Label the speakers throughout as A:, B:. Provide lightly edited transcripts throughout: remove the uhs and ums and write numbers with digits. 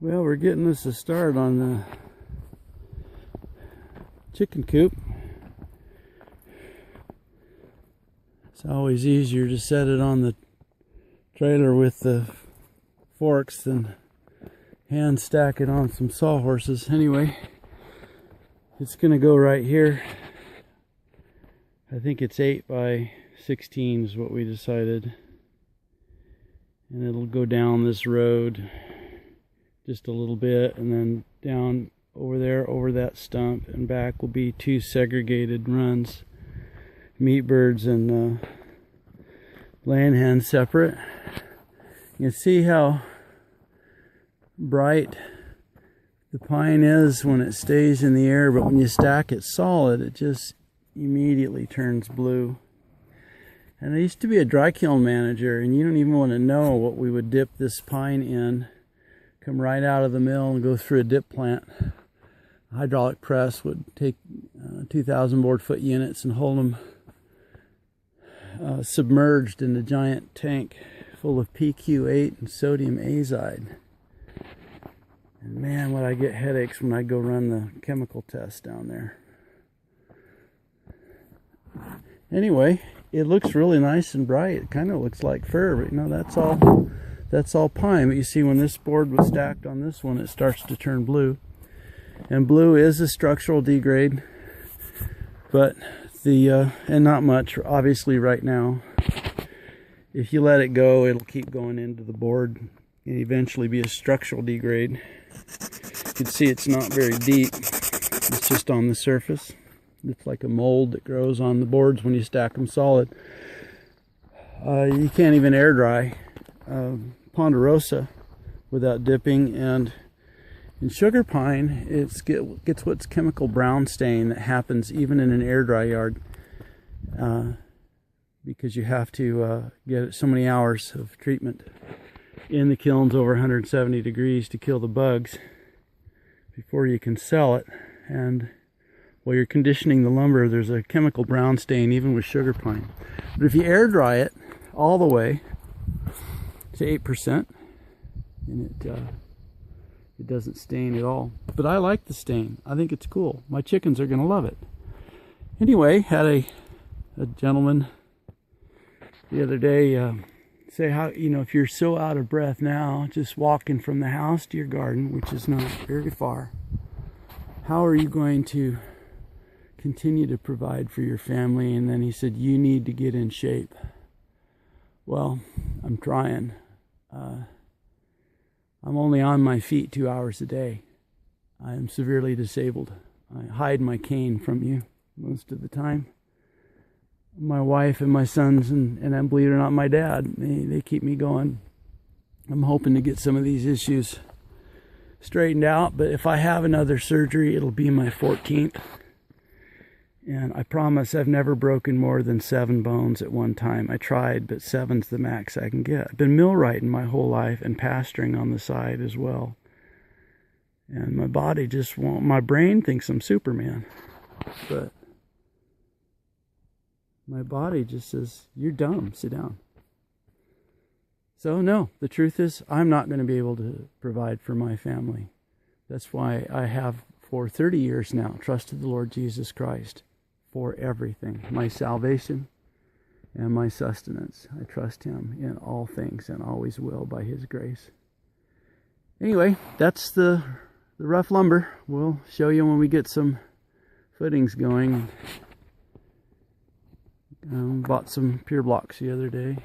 A: Well, we're getting us a start on the chicken coop. It's always easier to set it on the trailer with the forks than hand stack it on some sawhorses. Anyway, it's going to go right here. I think it's 8 by 16 is what we decided. And it'll go down this road just a little bit, and then down over there, over that stump, and back will be 2 segregated runs. Meat birds and laying hens separate. You can see how bright the pine is when it stays in the air, but when you stack it solid, it just immediately turns blue. And I used to be a dry kiln manager, and you don't even want to know what we would dip this pine in. Come right out of the mill and go through a dip plant. A hydraulic press would take 2,000 board foot units and hold them submerged in a giant tank full of PQ8 and sodium azide. And man, would I get headaches when I go run the chemical test down there. Anyway, it looks really nice and bright. It kind of looks like fur, but you know, that's all pine. But you see, when this board was stacked on this one, it starts to turn blue. And blue is a structural degrade, but and not much, obviously, right now. If you let it go, it'll keep going into the board and eventually be a structural degrade. You can see it's not very deep. It's just on the surface. It's like a mold that grows on the boards when you stack them solid. You can't even air dry Ponderosa without dipping, and in sugar pine it gets what's chemical brown stain that happens even in an air dry yard, because you have to get so many hours of treatment in the kilns over 170 degrees to kill the bugs before you can sell it. And while you're conditioning the lumber, there's a chemical brown stain even with sugar pine. But if you air dry it all the way to 8%, and it doesn't stain at all. But I like the stain. I think it's cool. My chickens are going to love it. Anyway, had a gentleman the other day say, how, you know, if you're so out of breath now, just walking from the house to your garden, which is not very far, how are you going to continue to provide for your family? And then he said, you need to get in shape. Well, I'm trying. I'm only on my feet 2 hours a day. I am severely disabled. I hide my cane from you most of the time. My wife and my sons and believe it or not, my dad, they keep me going. I'm hoping to get some of these issues straightened out, but if I have another surgery, it'll be my 14th. And I promise I've never broken more than 7 bones at one time. I tried, but 7's the max I can get. I've been millwrighting my whole life and pasturing on the side as well. And my body just won't, my brain thinks I'm Superman. But my body just says, you're dumb, sit down. So no, the truth is I'm not going to be able to provide for my family. That's why I have for 30 years now trusted the Lord Jesus Christ for everything, my salvation and my sustenance. I trust him in all things and always will by his grace. Anyway, that's the rough lumber. We'll show you when we get some footings going. Bought some pure blocks the other day.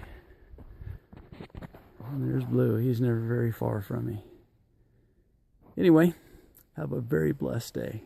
A: And there's Blue. He's never very far from me. Anyway, have a very blessed day.